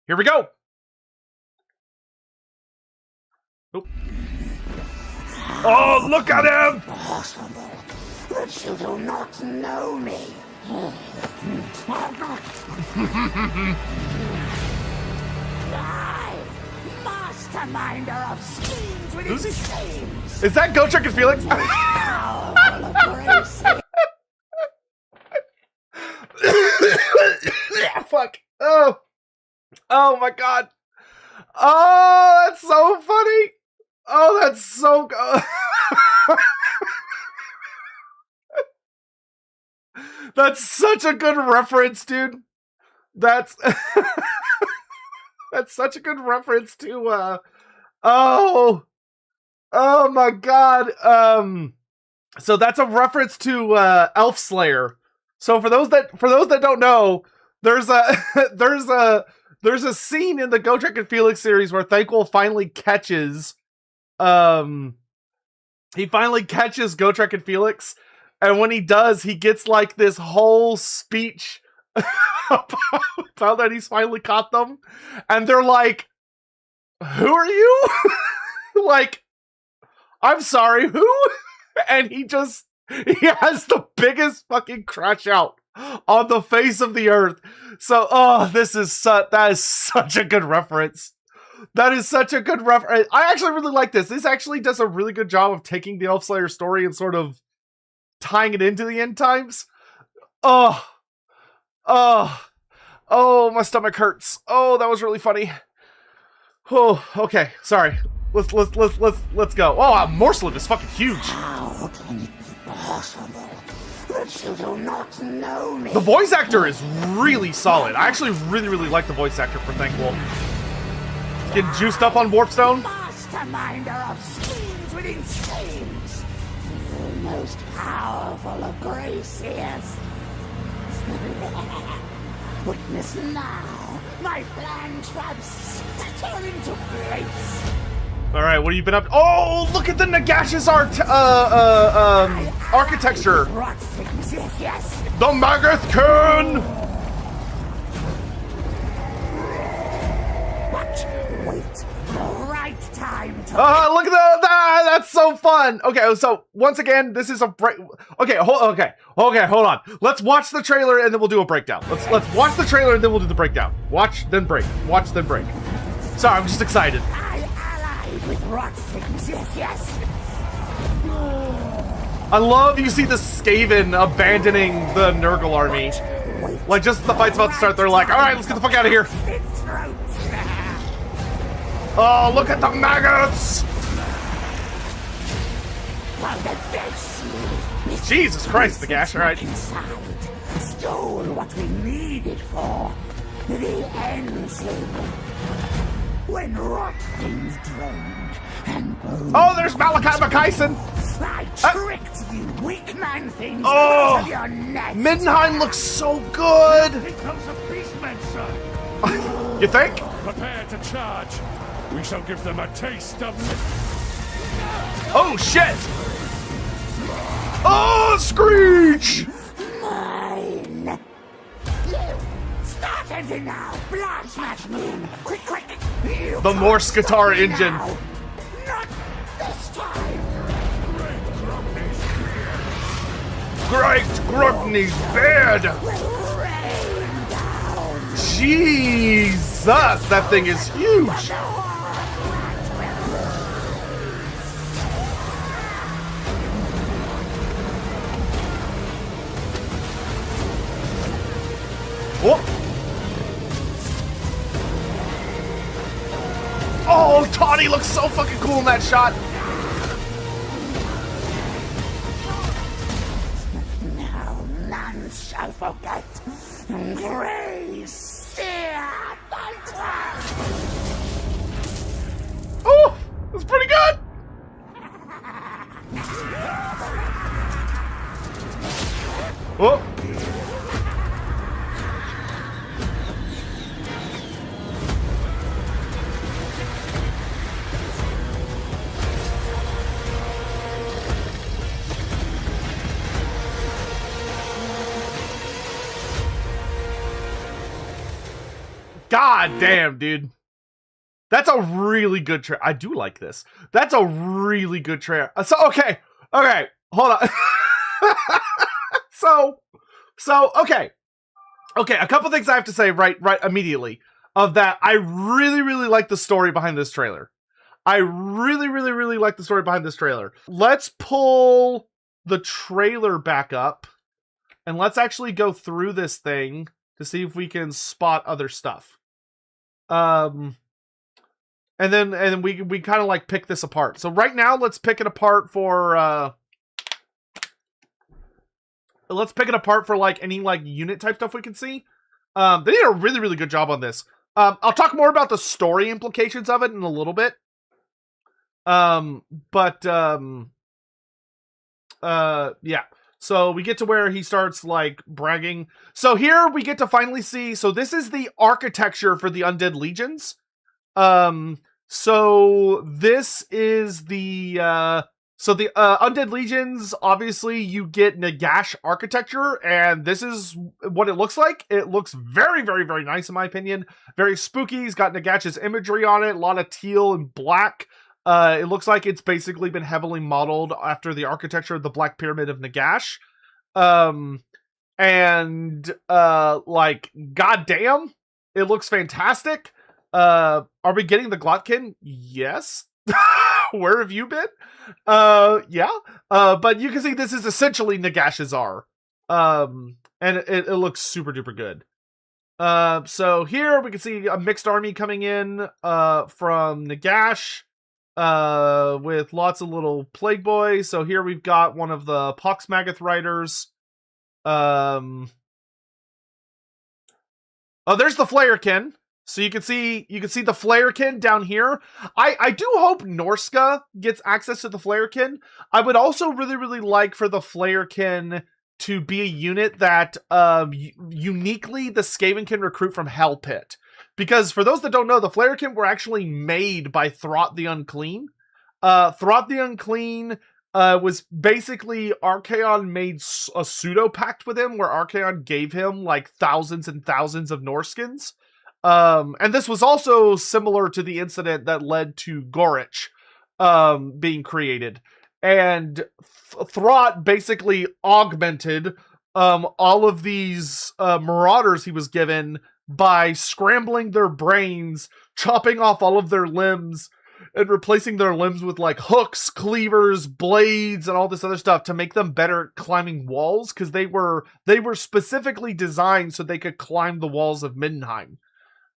Here we go. Oop. Oh, look at him! Possible that you do not know me. I, masterminder of schemes within schemes. Is that Gotrek and Felix? Fuck. Oh my god. Oh, that's so funny. Oh, that's so good. That's such a good reference, dude. That's that's such a good reference to oh my god. So that's a reference to Elf Slayer. So for those that don't know, there's a there's a scene in the Gotrek and Felix series where Thanquol finally catches Gotrek and Felix, and when he does, he gets like this whole speech about that he's finally caught them, and they're like, "Who are you?" Like, "I'm sorry, who?" And he has the biggest fucking crash out on the face of the earth. So, that is such a good reference. That is such a good reference. I actually really like this. This actually does a really good job of taking the Elf Slayer story and sort of tying it into the end times. Oh, my stomach hurts. Oh, that was really funny. Oh, okay. Sorry. Let's go. Oh, Morslip is fucking huge. How can it be possible that you do not know me? The voice actor is really solid. I actually really like the voice actor for Thanquol. Getting juiced up on Warpstone. Masterminder of schemes within schemes. The most powerful of Graciers. Witness now my plan traps turn into place. Alright, what have you been up to? Oh, look at the Nagash's architecture. Yes. The Magathkin! But wait, the right time to... Look at that's so fun. Okay, so once again, this is a break. Okay, hold on. Let's watch the trailer and then we'll do a breakdown. Let's watch the trailer and then we'll do the breakdown. Watch, then break. Watch, then break. Sorry, I'm just excited. I allied with rot things, yes. I love you see the Skaven abandoning the Nurgle army. Like, just the fight's about to start, they're like, alright, let's get the fuck out of here. Oh, look at the maggots! Jesus Christ, the gash, alright. Stole what we needed for the end. When rot things drained and bone. Oh, there's Malachi McKyson! I tricked you, weak man things. Oh, of your nest. Middenheim looks so good! Here comes a beastman, sir. You think? Prepare to charge. We shall give them a taste of... Oh, shit! Oh, Screech! Mine. You start engine now. Blast smash moon. Quick. You The Morse guitar engine. now. Not this time. Great Grugny's bed! Will rain down. Jesus, that thing is huge! Oh! Oh, Tawny looks so fucking cool in that shot! Now none shall forget. Grace, Oh, that's pretty good! Oh! God damn, dude. That's a really good trailer. I do like this. That's a really good trailer. So, okay, hold on. Okay, a couple things I have to say right immediately. Of that, I really like the story behind this trailer. I really like the story behind this trailer. Let's pull the trailer back up, and let's actually go through this thing to see if we can spot other stuff. And then we kind of like pick this apart. So right now, let's pick it apart for like any like unit type stuff we can see. They did a really good job on this. I'll talk more about the story implications of it in a little bit. Yeah. So we get to where he starts like bragging. So here we get to finally see. So this is the architecture for the Undead Legions. So this is the Undead Legions, obviously you get Nagash architecture, and this is what it looks like. It looks very nice in my opinion. Very spooky. He's got Nagash's imagery on it, a lot of teal and black. It looks like it's basically been heavily modeled after the architecture of the Black Pyramid of Nagash. Like, goddamn, it looks fantastic. Are we getting the Glottkin? Yes. Where have you been? Yeah. But you can see this is essentially Nagash's R. And it looks super duper good. So here we can see a mixed army coming in, from Nagash, with lots of little plague boys. So here we've got one of the Poxmagath riders. Oh, there's the Flayerkin. So you can see the Flayerkin down here. I do hope Norska gets access to the Flayerkin. I would also really like for the Flayerkin to be a unit that uniquely the Skaven can recruit from Hell Pit. Because for those that don't know, the Flayerkin were actually made by Throt the Unclean. Throt the Unclean was basically Archaon made a pseudo pact with him where Archaon gave him like thousands and thousands of Norskins. And this was also similar to the incident that led to Gorich being created. And Throt basically augmented all of these marauders he was given by scrambling their brains, chopping off all of their limbs, and replacing their limbs with like hooks, cleavers, blades, and all this other stuff to make them better at climbing walls, because they were specifically designed so they could climb the walls of Middenheim.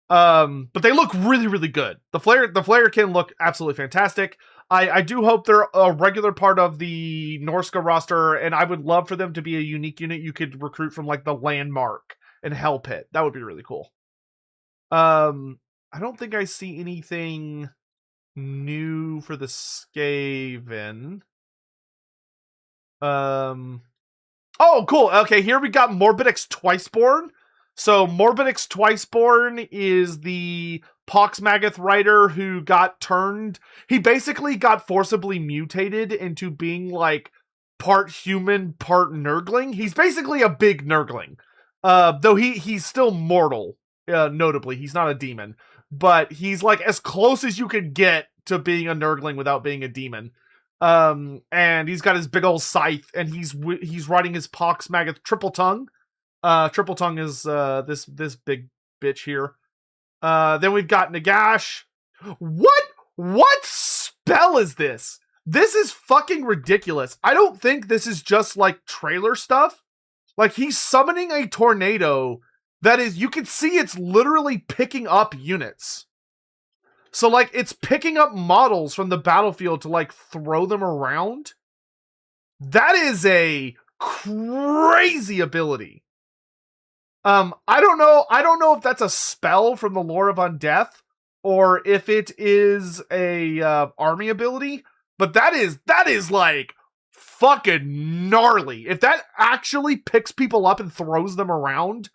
But they look really good. The Flayerkin look absolutely fantastic. I do hope they're a regular part of the Norska roster, and I would love for them to be a unique unit you could recruit from like the Landmark and Hell Pit. That would be really cool. I don't think I see anything new for the Skaven. Oh, cool. Okay, here we got Morbidix Twiceborn. So Morbidix Twiceborn is the Poxmagath rider who got turned. He basically got forcibly mutated into being like part human, part Nurgling. He's basically a big Nurgling. Though he's still mortal, notably. He's not a demon. But he's like as close as you could get to being a Nurgling without being a demon. And he's got his big old scythe, and he's riding his Poxmagath Triple Tongue. Triple Tongue is this big bitch here. Then we've got Nagash. What spell is this? This is fucking ridiculous. I don't think this is just like trailer stuff. Like, he's summoning a tornado that is, you can see it's literally picking up units. So like it's picking up models from the battlefield to like throw them around. That is a crazy ability. I don't know if that's a spell from the Lore of Undeath or if it is a army ability, but that is like fucking gnarly. If that actually picks people up and throws them around,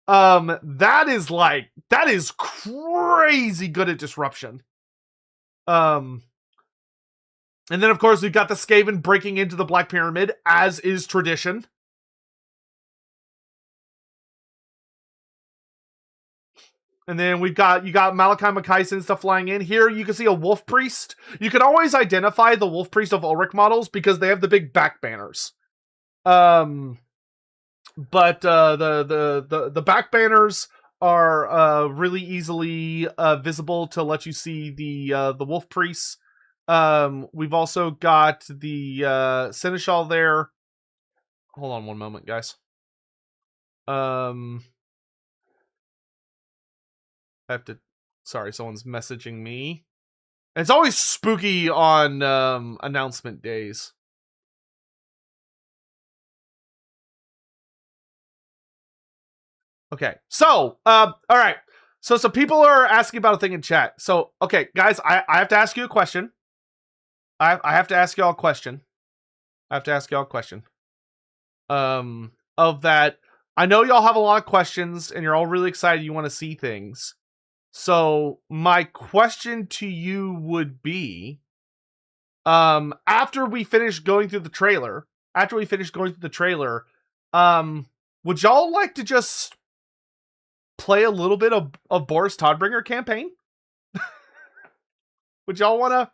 that is crazy good at disruption. And then of course we've got the Skaven breaking into the Black Pyramid, as is tradition. And then you got Malachi Makaisen and stuff flying in. Here you can see a Wolf Priest. You can always identify the Wolf Priest of Ulrich models because they have the big back banners. But the back banners are really easily visible to let you see the Wolf Priests. We've also got the Seneschal there. Hold on one moment, guys. I have to... Sorry, someone's messaging me. It's always spooky on announcement days. Okay, so, all right. So some people are asking about a thing in chat. So, okay, guys, I have to ask you a question. I have to ask y'all a question. Of that, I know y'all have a lot of questions, and you're all really excited. You want to see things. So my question to you would be, after we finish going through the trailer, would y'all like to just play a little bit of Boris Todbringer campaign? Would y'all want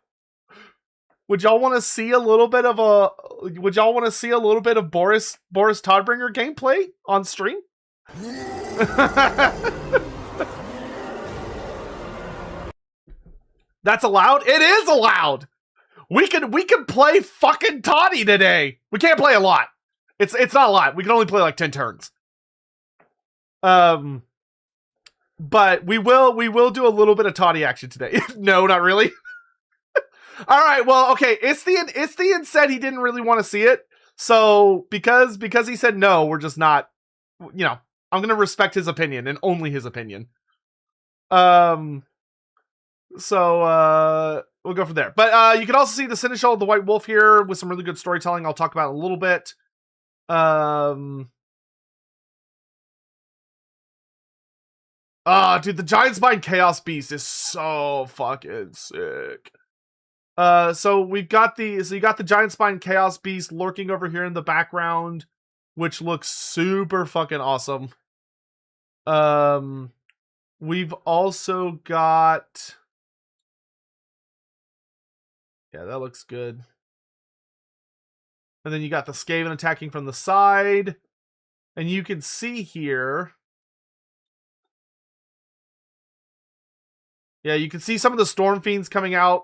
to see a little bit of Boris Todbringer gameplay on stream? That's allowed? It is allowed. We can play fucking Toddy today. We can't play a lot. It's not a lot. We can only play like 10 turns. But we will do a little bit of Toddy action today. No, not really. All right. Well, okay. Istian said he didn't really want to see it. So because he said no, we're just not, you know, I'm going to respect his opinion and only his opinion. So we'll go from there. But you can also see the Seneschal of the White Wolf here with some really good storytelling I'll talk about in a little bit. Dude, the Giant Spine Chaos Beast is so fucking sick. So you got the Giant Spine Chaos Beast lurking over here in the background, which looks super fucking awesome. We've also got... Yeah, that looks good. And then you got the Skaven attacking from the side. And you can see here... Yeah, you can see some of the Storm Fiends coming out.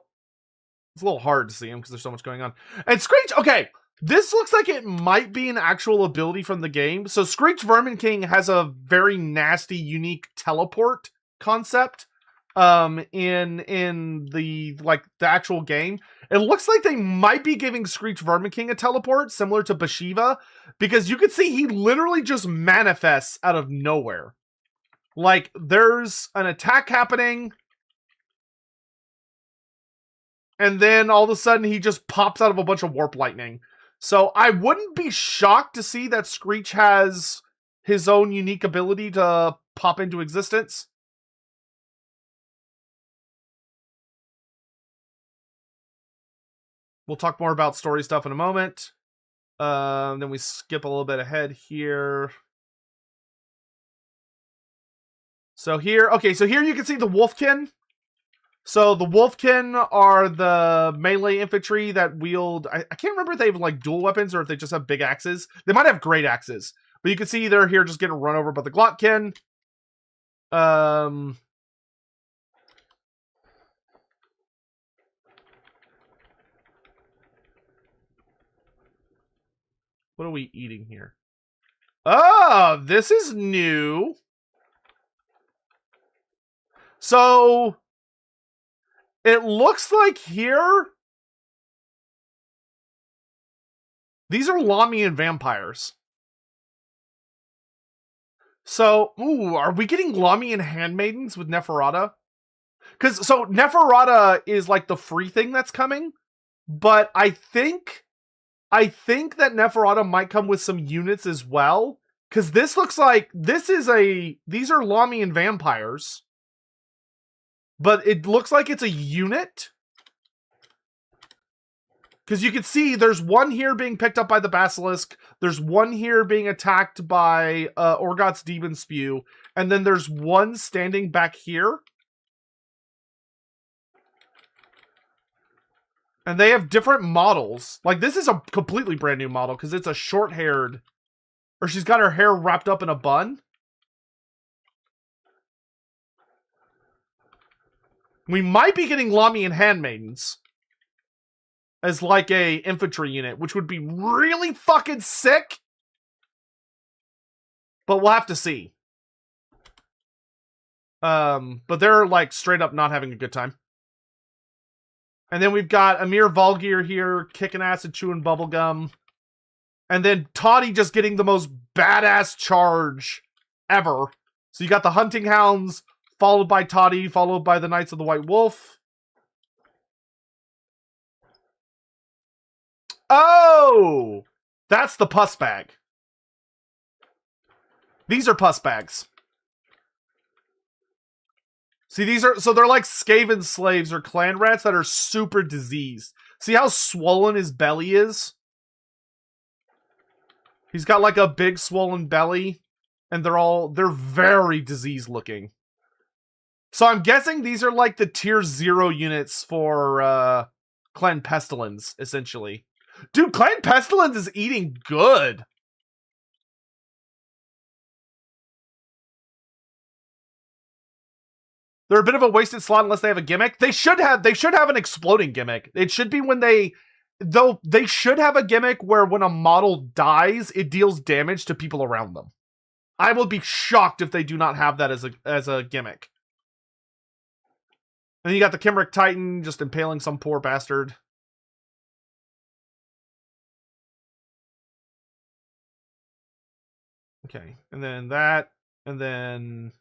It's a little hard to see them because there's so much going on. And Screech, okay, this looks like it might be an actual ability from the game. So Screech Vermin King has a very nasty, unique teleport concept in the actual game. It looks like they might be giving Screech Vermin King a teleport similar to Bashiva, because you can see he literally just manifests out of nowhere. Like, there's an attack happening, and then all of a sudden he just pops out of a bunch of warp lightning. So I wouldn't be shocked to see that Screech has his own unique ability to pop into existence. We'll talk more about story stuff in a moment. Then we skip a little bit ahead here. So here, okay, so here you can see the Wolfkin. So the Wolfkin are the melee infantry that wield... I can't remember if they have like dual weapons or if they just have big axes. They might have great axes. But you can see they're here just getting run over by the Glottkin. What are we eating here? Oh, this is new. So it looks like here these are Lamian vampires. So, ooh, are we getting Lamian handmaidens with Neferata? Because so Neferata is like the free thing that's coming, but I think that Neferata might come with some units as well. Because this looks like these are Lamian vampires. But it looks like it's a unit. Because you can see there's one here being picked up by the Basilisk. There's one here being attacked by Orgoth's Demon Spew. and then there's one standing back here. And they have different models. Like, this is a completely brand new model because it's a short-haired, or she's got her hair wrapped up in a bun. We might be getting Lami and Handmaidens as like a infantry unit, which would be really fucking sick. But we'll have to see. But they're like straight up not having a good time. And then we've got Amir Volgir here, kicking ass and chewing bubblegum. And then Toddy just getting the most badass charge ever. So you got the Hunting Hounds, followed by Toddy, followed by the Knights of the White Wolf. Oh! That's the pus bag. These are pus bags. See, these are, so they're like Skaven slaves or clan rats that are super diseased. See how swollen his belly is? He's got like a big swollen belly, and they're very diseased looking. So I'm guessing these are like the tier 0 units for Clan Pestilence, essentially. Dude, Clan Pestilence is eating good. They're a bit of a wasted slot unless they have a gimmick. They should have an exploding gimmick. It should be when they should have a gimmick where when a model dies, it deals damage to people around them. I will be shocked if they do not have that as a gimmick. And then you got the Kimric Titan just impaling some poor bastard. Okay, and then that, and then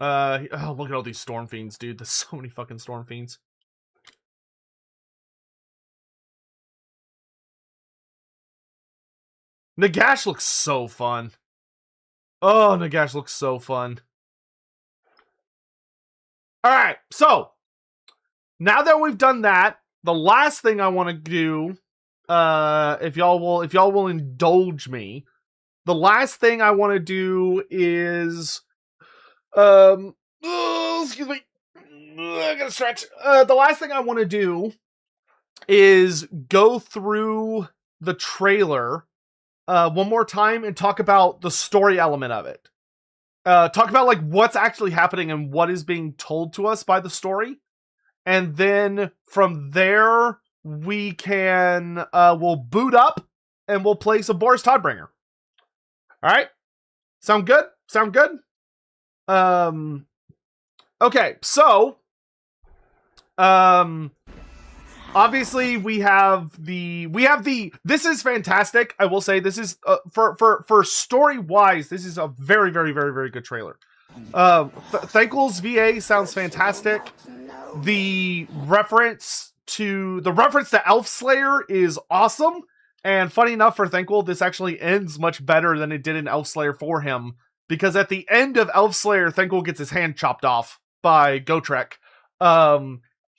oh, look at all these Storm Fiends, dude. There's so many fucking Storm Fiends. Nagash looks so fun. Oh, Nagash looks so fun. Alright, so now that we've done that, the last thing I want to do, if y'all will indulge me, the last thing I want to do is excuse me. I gotta stretch. The last thing I want to do is go through the trailer one more time and talk about the story element of it. Talk about like what's actually happening and what is being told to us by the story. And then from there, we can, we'll boot up and we'll play some Boris Todbringer. All right. Sound good? Sound good? Okay. So, obviously we have this is fantastic. I will say this is, for story wise, this is a very, very, very, very good trailer. Thanquol's VA sounds fantastic. The reference to Elf Slayer is awesome. And funny enough for Thanquol, this actually ends much better than it did in Elf Slayer for him. Because at the end of Elf Slayer, Thanquol gets his hand chopped off by Gotrek.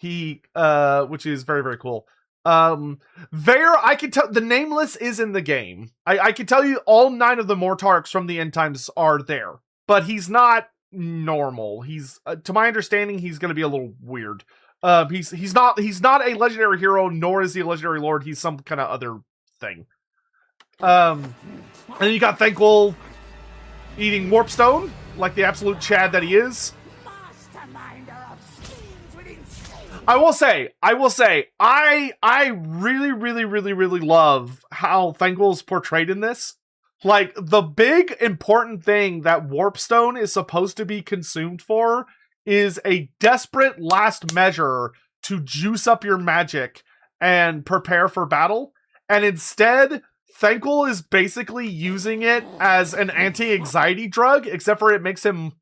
Which is very, very cool. I can tell the Nameless is in the game. I can tell you all 9 of the Mortarks from the End Times are there, but he's not normal. He's, to my understanding, he's going to be a little weird. He's not a legendary hero, nor is he a legendary lord. He's some kind of other thing. And then you got Thanquol eating Warpstone, like the absolute Chad that he is. I will say, I really, really, really, really love how Thanquol's portrayed in this. Like, the big important thing that Warpstone is supposed to be consumed for is a desperate last measure to juice up your magic and prepare for battle. And instead, Thanquol is basically using it as an anti-anxiety drug, except for it makes him...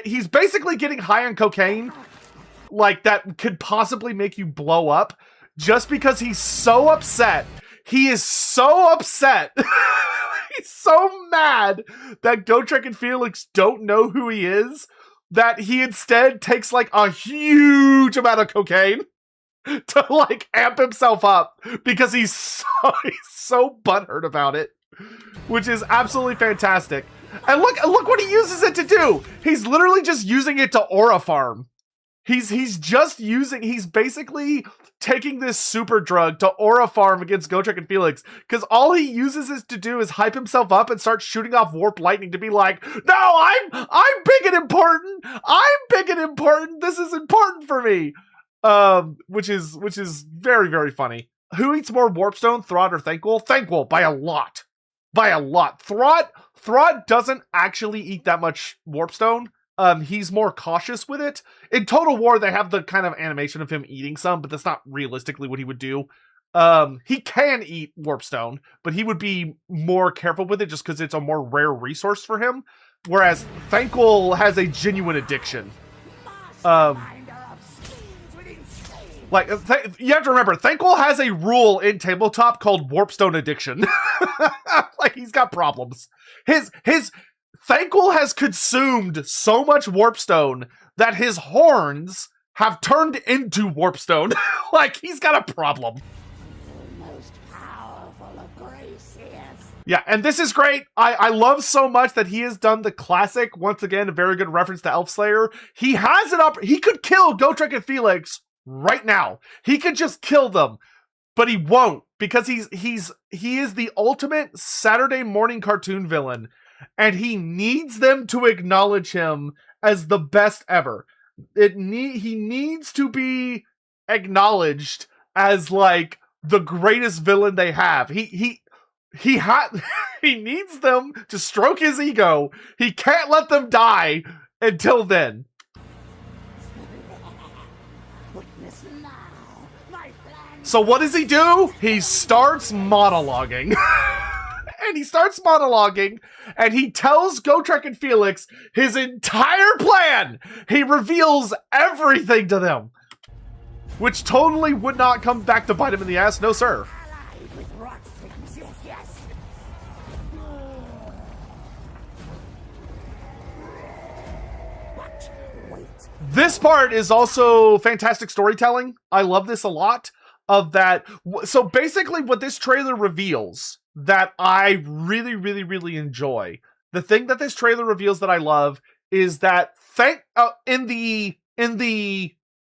he's basically getting high on cocaine, like, that could possibly make you blow up, just because he's so upset. He is so upset. He's so mad that Gotrek and Felix don't know who he is, that he instead takes, like, a huge amount of cocaine to, like, amp himself up, because he's so butthurt about it. which is absolutely fantastic. And look what he uses it to do. He's literally just using it to aura farm. He's basically taking this super drug to aura farm against Gotrek and Felix, because all he uses it to do is hype himself up and start shooting off warp lightning to be like, no, I'm big and important. I'm big and important. This is important for me. Which is very, very funny. Who eats more warpstone, Throt or Thanquol? Thanquol by a lot. By a lot. Throt doesn't actually eat that much warpstone. He's more cautious with it. In Total War, they have the kind of animation of him eating some, but that's not realistically what he would do. He can eat warpstone, but he would be more careful with it just because it's a more rare resource for him. Whereas Thanquol has a genuine addiction. Like, you have to remember, Thanquol has a rule in tabletop called warpstone addiction. Like, he's got problems. His Thanquol has consumed so much warpstone that his horns have turned into warpstone. Like, he's got a problem. The most powerful of graces. Yeah, and this is great. I love so much that he has done the classic, once again, a very good reference to Elfslayer. He has it up. He could kill Gotrek and Felix right now. He could just kill them, but he won't, because he is the ultimate Saturday morning cartoon villain, and he needs them to acknowledge him as the best ever. He needs to be acknowledged as like the greatest villain they have. He needs them to stroke his ego. He can't let them die until then. So what does he do? He starts monologuing. And he starts monologuing, and he tells Gotrek and Felix his entire plan. He reveals everything to them, which totally would not come back to bite him in the ass. No, sir. This part is also fantastic storytelling. I love this a lot. Of that. So basically what this trailer reveals that I really, really, really enjoy, the thing that this trailer reveals that I love is that in the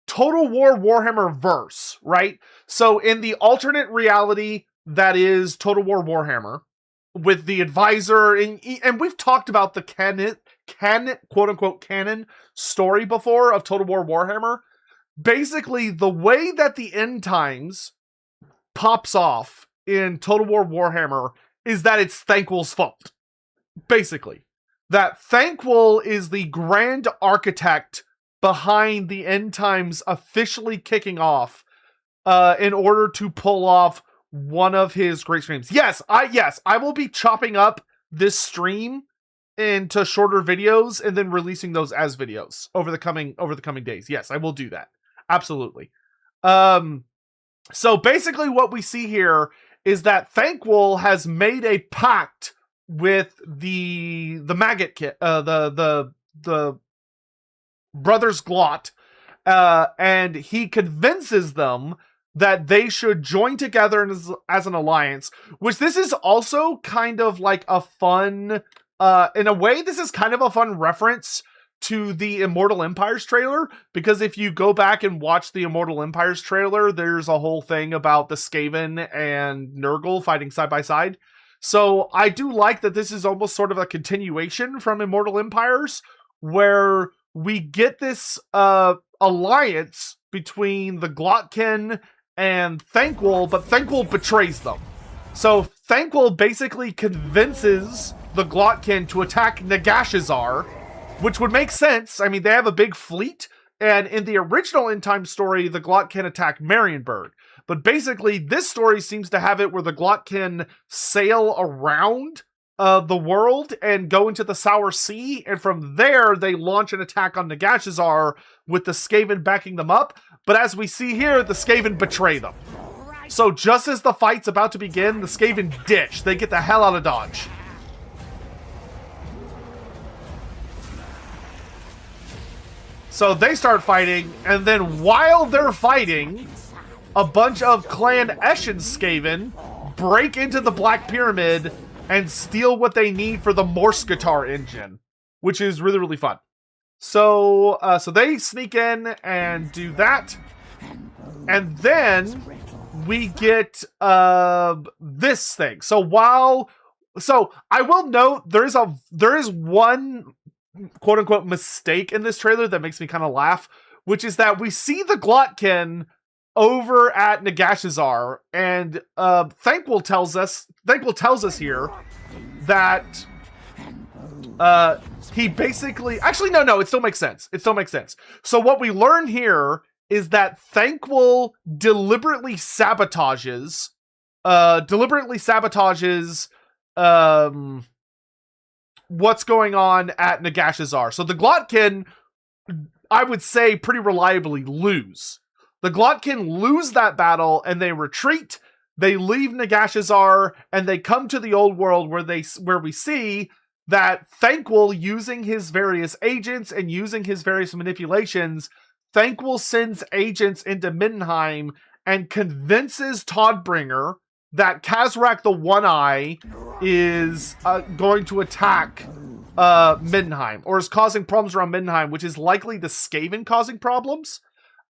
Total War Warhammer verse, right? So in the alternate reality that is Total War Warhammer, with the advisor, and we've talked about the canon, quote unquote canon story before of Total War Warhammer. Basically, the way that the end times pops off in Total War Warhammer is that it's Thanquol's fault. Basically. That Thanquol is the grand architect behind the end times officially kicking off in order to pull off one of his great streams. Yes, I will be chopping up this stream into shorter videos and then releasing those as videos over the coming days. Yes, I will do that. Absolutely. So basically what we see here is that Thanquol has made a pact with the maggot kit, the brothers Glott, and he convinces them that they should join together as an alliance, which this is also kind of like a fun, in a way, this is kind of a fun reference to the Immortal Empires trailer, because if you go back and watch the Immortal Empires trailer, there's a whole thing about the Skaven and Nurgle fighting side by side. So I do like that this is almost sort of a continuation from Immortal Empires, where we get this alliance between the Glottkin and Thanquol, but Thanquol betrays them. So Thanquol basically convinces the Glottkin to attack Nagashazar, which would make sense. I mean, they have a big fleet, and in the original End Time story, the Glottkin attack Marienburg. But basically, this story seems to have it where the Glottkin sail around the world and go into the Sour Sea, and from there, they launch an attack on Nagashazar with the Skaven backing them up. But as we see here, the Skaven betray them. So just as the fight's about to begin, the Skaven ditch. They get the hell out of Dodge. So they start fighting, and then while they're fighting, a bunch of Clan Eshin Skaven break into the Black Pyramid and steal what they need for the Morse guitar engine, which is really, really fun. So, so they sneak in and do that. And then we get this thing. So I will note there is one quote unquote mistake in this trailer that makes me kind of laugh, which is that we see the Glottkin over at Nagash's, and Thanquol tells us here that he basically no, it still makes sense. So what we learn here is that Thanquol deliberately sabotages what's going on at Nagash's. So the Glottkin, I would say, pretty reliably lose. The Glottkin lose that battle and they retreat. They leave Nagash's, and they come to the old world where we see that Thanquol, using his various agents and using his various manipulations, Thanquol sends agents into Middenheim and convinces Todbringer that Kazrak the One-Eye is going to attack Middenheim, or is causing problems around Middenheim, which is likely the Skaven causing problems.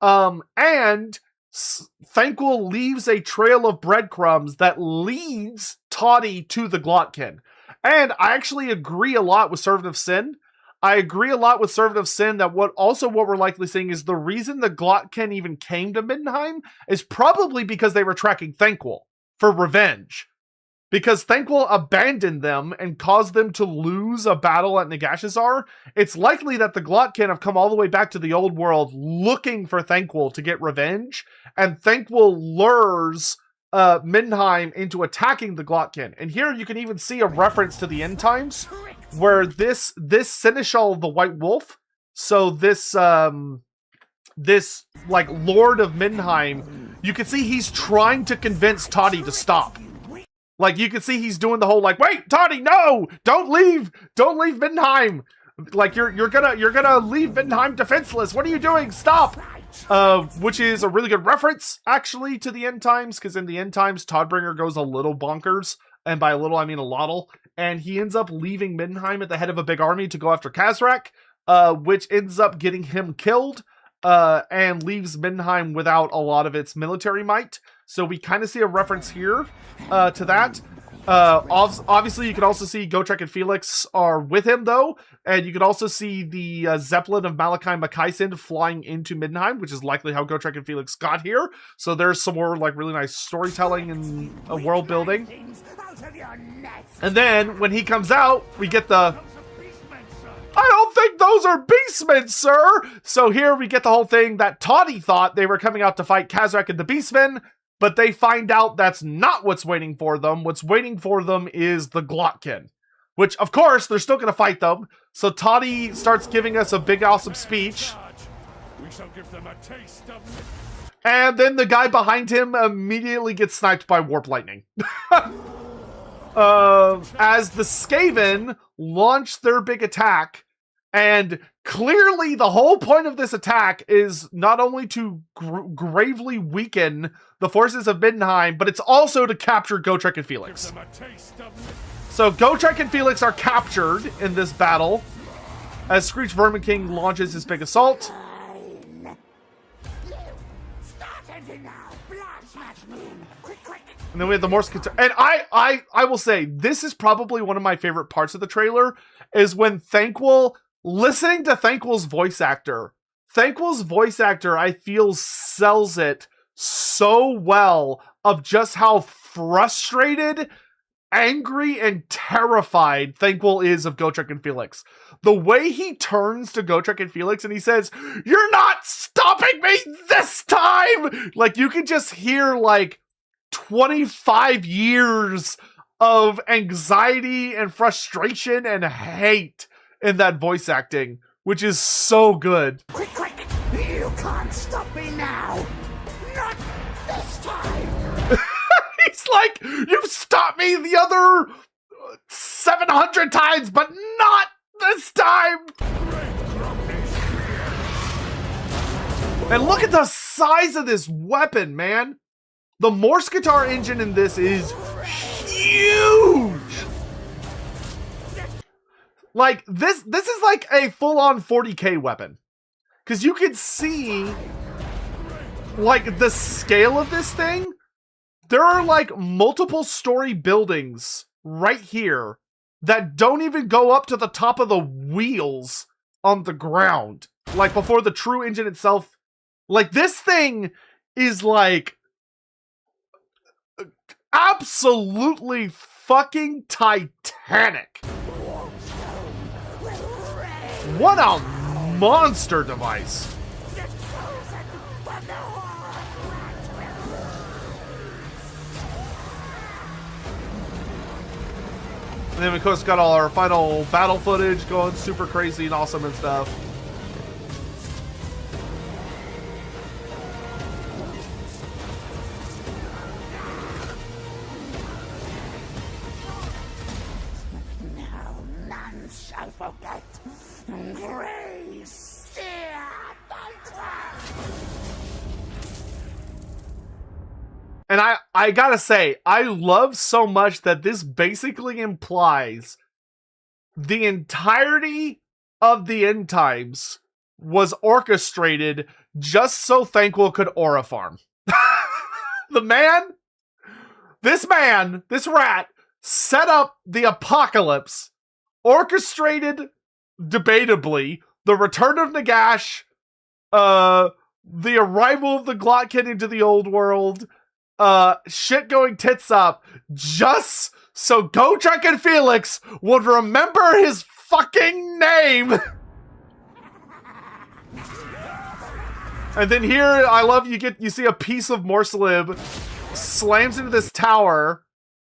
And Thanquol leaves a trail of breadcrumbs that leads Toddy to the Glottkin. And I actually agree a lot with Servant of Sin. That what we're likely seeing is the reason the Glottkin even came to Middenheim is probably because they were tracking Thanquol for revenge. Because Thanquol abandoned them and caused them to lose a battle at Nagash's, it's likely that the Glottkin have come all the way back to the old world looking for Thanquol to get revenge, and Thanquol lures Middenheim into attacking the Glottkin. And here you can even see a reference to the end times, where this Seneschal of the White Wolf, so this like Lord of Middenheim, you can see he's trying to convince Toddy to stop. Like, you can see he's doing the whole, like, wait, Toddy, no! Don't leave Middenheim! Like, you're gonna leave Middenheim defenseless! What are you doing? Stop! Which is a really good reference, actually, to the end times, because in the end times, Todbringer goes a little bonkers, and by a little, I mean a lottle, and he ends up leaving Middenheim at the head of a big army to go after Kazrak, which ends up getting him killed, and leaves Middenheim without a lot of its military might. So we kind of see a reference here to that. Obviously, you can also see Gotrek and Felix are with him, though. And you can also see the Zeppelin of Malachi Makaisen flying into Middenheim, which is likely how Gotrek and Felix got here. So there's some more like really nice storytelling and world building. And then when he comes out, we get the... I don't think those are beastmen, sir! So here we get the whole thing that Toddy thought they were coming out to fight Kazrak and the beastmen, but they find out that's not what's waiting for them. What's waiting for them is the Glottkin, which, of course, they're still going to fight them. So Toddy starts giving us a big, awesome speech. We shall give them a taste of... And then the guy behind him immediately gets sniped by Warp Lightning. As the Skaven launch their big attack, and clearly the whole point of this attack is not only to gravely weaken the forces of Middenheim, but it's also to capture Gotrek and Felix. So Gotrek and Felix are captured in this battle as Screech Vermin King launches his big assault. And then we have the Morse guitar. And I will say, this is probably one of my favorite parts of the trailer, is when Thanquol, listening to Thanquol's voice actor. Thanquol's voice actor, I feel, sells it so well of just how frustrated, angry, and terrified Thanquol is of Gotrek and Felix. The way he turns to Gotrek and Felix and he says, "You're not stopping me this time!" Like, you can just hear, like, 25 years of anxiety and frustration and hate in that voice acting, which is so good. Quick! You can't stop me now! Not this time! He's like, "You've stopped me the other 700 times, but not this time!" And look at the size of this weapon, man. The Morse guitar engine in this is huge. Like, this is like a full-on 40k weapon. Because you can see, like, the scale of this thing. There are, like, multiple story buildings right here that don't even go up to the top of the wheels on the ground. Like, before the true engine itself. Like, this thing is, like, absolutely fucking titanic. What a monster device. And then, of course, got all our final battle footage going super crazy and awesome and stuff. Now none shall forget. Grace, fear, And I gotta say, I love so much that this basically implies the entirety of the end times was orchestrated just so Thanquol could aura farm. This rat, set up the apocalypse, orchestrated, debatably, the return of Nagash, the arrival of the Glottkin into the old world, shit going tits up, just so Gotrek and Felix would remember his fucking name. And then here, I love you see a piece of Morsalib slams into this tower.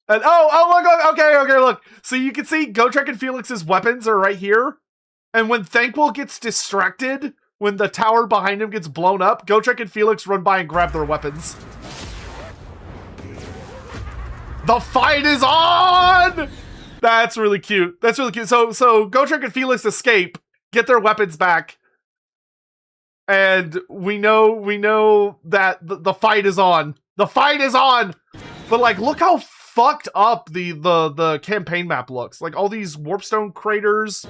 And look, okay, look. So you can see Gotrek and Felix's weapons are right here. And when Thanquol gets distracted, when the tower behind him gets blown up, Gotrek and Felix run by and grab their weapons. The fight is on! That's really cute. That's really cute. So Gotrek and Felix escape, get their weapons back, and we know that the fight is on. The fight is on! But, like, look how fucked up the campaign map looks. Like, all these warpstone craters.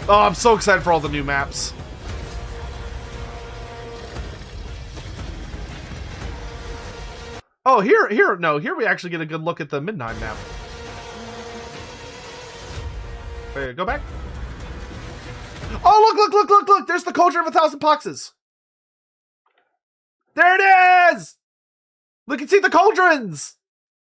Oh, I'm so excited for all the new maps. Oh, here we actually get a good look at the Midnight map. Wait, go back. Oh, look, there's the Cauldron of 1,000 Poxes. There it is! Look and see the cauldrons!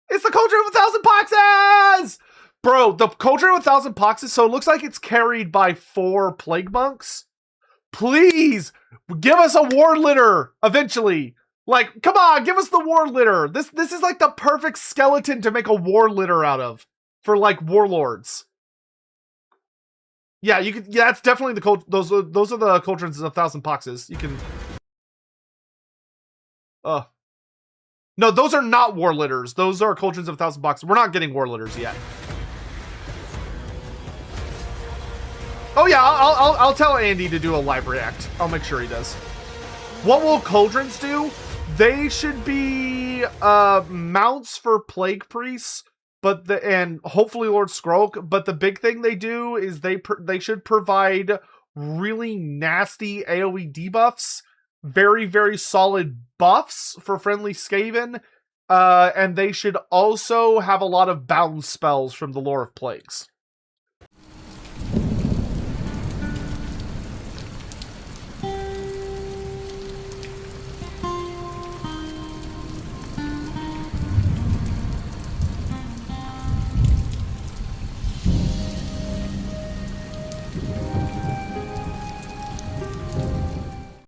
It's the Cauldron of 1,000 Poxes! Bro, the Cauldron of 1,000 Poxes, so it looks like it's carried by 4 Plague Monks. Please, give us a War Litter, eventually. Like, come on, give us the War Litter. This is like the perfect skeleton to make a War Litter out of. For, like, Warlords. Yeah, you could. Yeah, that's definitely the those are the Cauldrons of 1,000 Poxes. You can. No, those are not War Litters. Those are Cauldrons of 1,000 Poxes. We're not getting War Litters yet. Oh yeah, I'll tell Andy to do a live react. I'll make sure he does. What will Cauldrons do? They should be mounts for Plague Priests, and hopefully Lord Skrulk. But the big thing they do is they should provide really nasty AoE debuffs, very, very solid buffs for friendly Skaven, and they should also have a lot of bound spells from the Lore of Plagues.